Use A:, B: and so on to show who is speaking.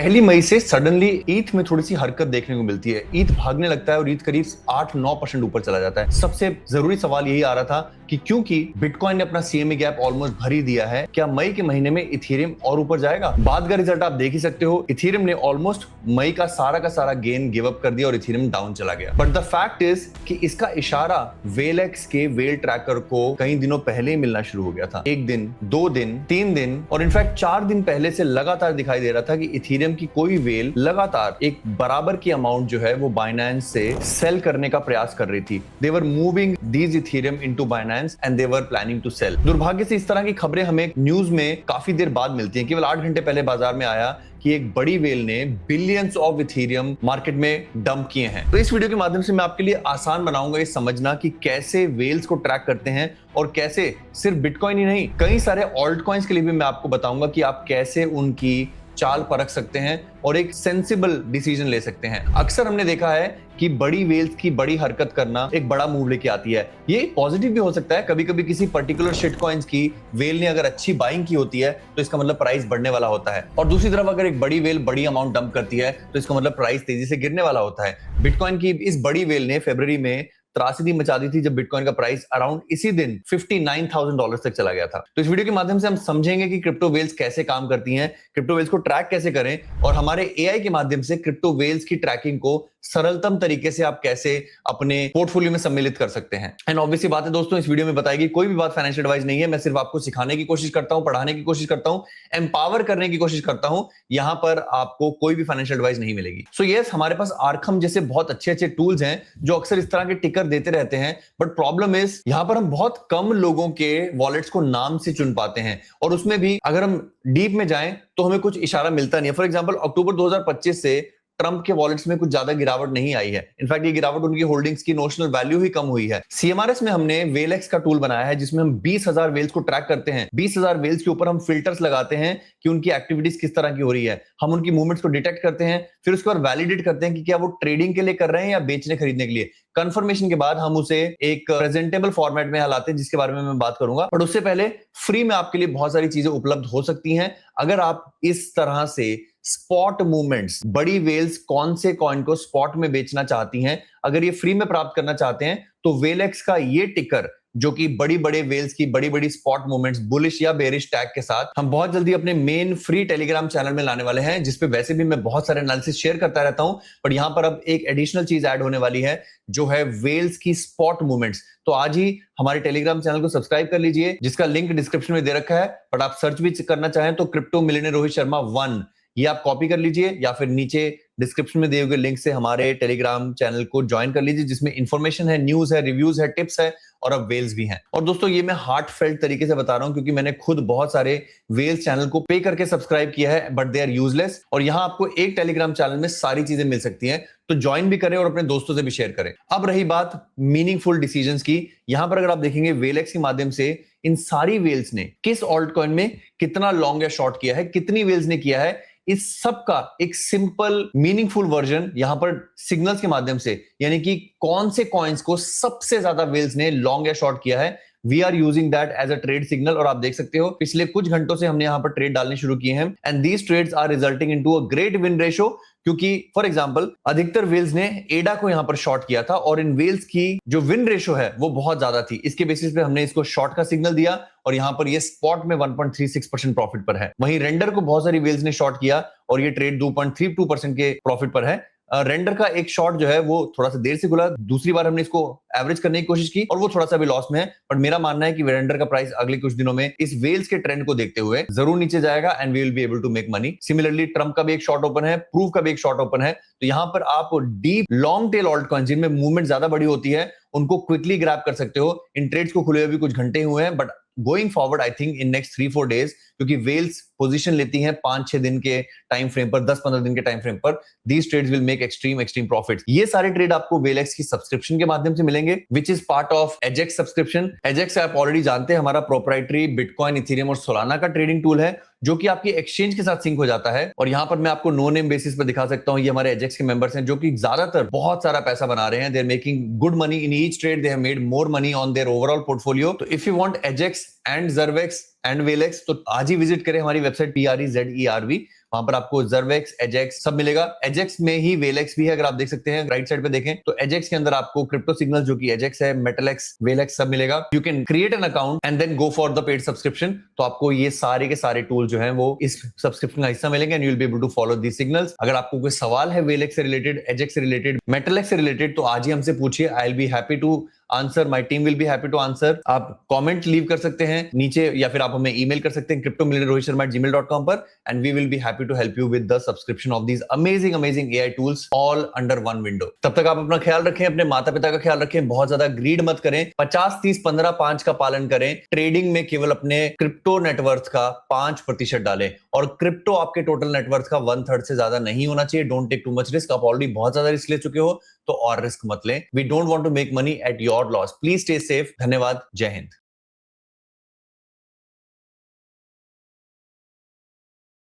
A: पहली मई से सडनली ईथ में थोड़ी सी हरकत देखने को मिलती है। ईथ भागने लगता है और ईथ करीब 8-9% ऊपर चला जाता है। सबसे जरूरी सवाल यही आ रहा था कि क्योंकि बिटकॉइन ने अपना सीएमए गैप ऑलमोस्ट भर ही दिया है, क्या मई के महीने में इथेरियम और ऊपर जाएगा? बाद का रिजल्ट आप देख ही सकते हो। इथेरियम ने ऑलमोस्ट मई का सारा गेन गिव अप कर दिया और इथेरियम डाउन चला गया। बट द फैक्ट इज कि इसका इशारा वेलेक्स के वेल ट्रैकर को कई दिनों पहले ही मिलना शुरू हो गया था। 1 दिन, 2 दिन, 3 दिन और इनफैक्ट 4 दिन पहले से लगातार दिखाई दे रहा था कि इथेरियम की कोई वेल लगातार एक बराबर की अमाउंट जो है वो बाइनेंस से सेल करने का प्रयास कर रही थी। They were moving these Ethereum into Binance and they were planning to sell. दुर्भाग्य से इस तरह की खबरें हमें न्यूज में काफी देर बाद मिलती हैं। केवल 8 घंटे पहले बाजार में आया कि एक बड़ी वेल ने बिलियंस ऑफ इथेरियम मार्केट में डंप किए हैं। तो इस वीडियो के माध्यम से मैं आपके लिए आसान बनाऊंगा ये समझना कि कैसे वेल्स को ट्रैक करते हैं और कैसे सिर्फ बिटकॉइन ही नहीं, कई सारे ऑल्ट कॉइन्स के लिए भी मैं आपको बताऊंगा कि आप कैसे उनकी चाल परख सकते हैं और एक सेंसिबल डिसीजन ले सकते हैं। अक्सर हमने देखा है कि बड़ी वेल्स की बड़ी हरकत करना एक बड़ा मूव लेके आती है। ये पॉजिटिव भी हो सकता है। कभी कभी किसी पर्टिकुलर शिट कॉइन्स की वेल ने अगर अच्छी बाइंग की होती है तो इसका मतलब प्राइस बढ़ने वाला होता है, और दूसरी तरफ अगर एक बड़ी वेल बड़ी अमाउंट डंप करती है तो इसका मतलब प्राइस तेजी से गिरने वाला होता है। बिटकॉइन की इस बड़ी वेल ने फरवरी में त्रासदी मचा दी थी जब बिटकॉइन का प्राइस अराउंड इसी दिन $59,000 तक चला गया था। तो इस वीडियो के माध्यम से हम समझेंगे कि क्रिप्टो वेल्स कैसे काम करती हैं, क्रिप्टो वेल्स को ट्रैक कैसे करें और हमारे एआई के माध्यम से क्रिप्टो वेल्स की ट्रैकिंग को सरलतम तरीके से आप कैसे अपने पोर्टफोलियो में सम्मिलित कर सकते हैं। एंड ऑब्वियसली बात है दोस्तों, इस वीडियो में बताएगी कोई भी बात फाइनेंशियल एडवाइस नहीं है। मैं सिर्फ आपको सिखाने की कोशिश करता हूं, पढ़ाने की कोशिश करता हूं, एम्पावर करने की कोशिश करता हूं। यहां पर आपको कोई भी फाइनेंशियल एडवाइस नहीं मिलेगी। सो यस, हमारे पास आर्खम जैसे बहुत अच्छे टूल्स हैं जो अक्सर इस तरह के टिकर देते रहते हैं, बट प्रॉब्लम इज यहां पर हम बहुत कम लोगों के वॉलेट्स को नाम से चुन पाते हैं और उसमें भी अगर हम डीप में जाएं तो हमें कुछ इशारा मिलता नहीं है। फॉर एग्जांपल अक्टूबर 2025 से ट्रंप के वॉलेट्स में कुछ ज्यादा गिरावट नहीं आई है। इनफैक्ट ये गिरावट उनकी होल्डिंग्स की नोशनल वैल्यू ही कम हुई है। सीएमआरएस में हमने वेलेक्स का टूल बनाया है जिसमें हम 20,000 वेल्स को ट्रैक करते हैं। 20,000 वेल्स के ऊपर हम फिल्टर्स लगाते हैं कि उनकी एक्टिविटीज किस तरह की हो रही है। हम उनकी मूवमेंट्स को डिटेक्ट करते हैं, फिर उसके बाद वैलिडेट करते हैं कि क्या वो ट्रेडिंग के लिए कर रहे हैं या बेचने खरीदने के लिए। कंफर्मेशन के बाद हम उसे एक प्रेजेंटेबल फॉर्मेट में लाते हैं जिसके बारे में मैं बात करूंगा। बट उससे पहले फ्री में आपके लिए बहुत सारी चीजें उपलब्ध हो सकती हैं अगर आप इस तरह से स्पॉट मूवमेंट्स, बड़ी वेल्स कौन से कॉइन को स्पॉट में बेचना चाहती हैं, अगर ये फ्री में प्राप्त करना चाहते हैं तो वेलेक्स का ये टिकर जो कि बड़ी वेल्स की बड़ी स्पॉट मूवमेंट्स बुलिश या बेरिश टैग के साथ हम बहुत जल्दी अपने मेन फ्री टेलीग्राम चैनल में लाने वाले हैं, जिसपे वैसे भी मैं बहुत सारे एनालिसिस शेयर करता रहता हूं। पर यहां पर अब एक एडिशनल चीज ऐड होने वाली है जो है वेल्स की स्पॉट मूवमेंट्स। तो आज ही हमारे टेलीग्राम चैनल को सब्सक्राइब कर लीजिए जिसका लिंक डिस्क्रिप्शन में दे रखा है। बट आप सर्च भी करना चाहें तो क्रिप्टो मिलियनेयर रोहित शर्मा 1 ये आप कॉपी कर लीजिए या फिर नीचे डिस्क्रिप्शन में दिए हुए लिंक से हमारे टेलीग्राम चैनल को ज्वाइन कर लीजिए जिसमें इंफॉर्मेशन है, न्यूज है, रिव्यूज है, टिप्स है और अब वेल्स भी हैं। और दोस्तों ये मैं हार्ट फेल्ट तरीके से बता रहा हूं क्योंकि मैंने खुद बहुत सारे वेल्स चैनल को पे करके सब्सक्राइब किया है बट दे आर यूजलेस, और यहां आपको एक टेलीग्राम चैनल में सारी चीजें मिल सकती हैं। तो ज्वाइन भी करें और अपने दोस्तों से भी शेयर करें। अब रही बात मीनिंगफुल डिसीजंस की, यहां पर अगर आप देखेंगे वेलेक्स के माध्यम से इन सारी वेल्स ने किस ऑल्ट कॉइन में कितना लॉन्ग या शॉर्ट किया है, कितनी वेल्स ने किया है, इस सब का एक सिंपल मीनिंगफुल वर्जन यहां पर सिग्नल्स के माध्यम से, यानी कि कौन से कॉइन्स को सबसे ज्यादा वेल्स ने लॉन्ग या शॉर्ट किया है, we are using that as a trade signal. और आप देख सकते हो पिछले कुछ घंटों से हमने यहां पर ट्रेड डालने शुरू किए हैं and these trades are resulting into a great win ratio. क्योंकि फॉर एग्जांपल अधिकतर वेल्स ने एडा को यहां पर शॉर्ट किया था और इन वेल्स की जो विन रेशियो है वो बहुत ज्यादा थी। इसके बेसिस पे हमने इसको शॉर्ट का सिग्नल दिया और यहां पर ये स्पॉट में 1.36% प्रॉफिट पर है। वहीं रेंडर को बहुत सारी वेल्स ने शॉर्ट किया और ये ट्रेड 2.32% के प्रॉफिट पर है। रेंडर का एक शॉट जो है वो थोड़ा सा देर से खुला, दूसरी बार हमने इसको एवरेज करने की कोशिश की और वो थोड़ा सा भी लॉस में है। बट मेरा मानना है कि रेंडर का प्राइस अगले कुछ दिनों में इस वेल्स के ट्रेंड को देखते हुए जरूर नीचे जाएगा and we will be able to make money. Similarly Trump का भी एक शॉर्ट ओपन है, प्रूफ का भी एक शॉर्ट ओपन है। तो यहां पर आप deep long tail alt coin जिनमें मूवमेंट ज्यादा बड़ी होती है उनको क्विकली ग्रैब कर सकते हो। इन ट्रेड्स को खुले हुए भी कुछ घंटे हुए हैं but going forward I think in next 3-4 days, क्योंकि वेल्स पोजीशन लेती हैं 5-6 दिन के टाइम फ्रेम पर, 10-15 दिन के टाइम फ्रेम पर, these trades will make extreme profits. ये सारे ट्रेड आपको वेलेक्स की सब्सक्रिप्शन के माध्यम से मिलेंगे which is part of Ajax subscription. Ajax आप ऑलरेडी जानते हैं हमारा प्रोप्राइटरी बिटकॉइन, इथेरियम और सोलाना का ट्रेडिंग टूल है जो कि आपकी एक्सचेंज के साथ सिंक हो जाता है। और यहां पर मैं आपको नो नेम बेसिस पर दिखा सकता हूं, ये हमारे एजेक्स के मेंबर्स हैं जो कि ज्यादातर बहुत सारा पैसा बना रहे हैं। They are making good money in each trade, they have made more money on their overall portfolio. तो इफ यू वांट एजेक्स एंड जर्वेक्स एंड वेलेक्स तो आज ही विजिट करें हमारी वेबसाइट PREZERV वहां पर आपको जर्वेक्स, एजेक्स सब मिलेगा। एजेक्स में ही वेलेक्स भी है, अगर आप देख सकते हैं राइट साइड पे देखें तो एजेक्स के अंदर आपको क्रिप्टो सिग्नल जो कि एजेक्स है, मेटलेक्स, वेलेक्स सब मिलेगा। You can create an account and then go for the paid subscription. तो आपको ये सारे के सारे टूल जो है वो इस सब्सक्रिप्शन का हिस्सा मिलेंगे and you will be able to follow the signals. अगर आपको कोई सवाल है वेलेक्स से रिलेटेड, एजेक्स से रिलेटेड, मेटलेक्स से रिलेटेड, तो आज ही हमसे पूछिए। I will be happy to answer, my team will be happy to answer. आप कमेंट लीव कर सकते हैं नीचे या फिर आप हमें ईमेल कर सकते हैं cryptomillionairerohitsharma@gmail.com पर and we will be happy to help you with the subscription of these amazing AI tools all under one window. तब तक आप अपना ख्याल रखें, अपने माता पिता का ख्याल रखें, बहुत ज्यादा ग्रीड मत करें, 50-30-15-5 का पालन करें। ट्रेडिंग में केवल अपने क्रिप्टो नेटवर्थ का 5% डालें और क्रिप्टो आपके टोटल नेटवर्थ का 1/3 से ज्यादा नहीं होना चाहिए। Don't take too much risk. आप ऑलरेडी बहुत ज्यादा रिस्क ले चुके हो तो और रिस्क मत लें। We don't want to make money at your loss. Please stay safe. धन्यवाद। जय हिंद।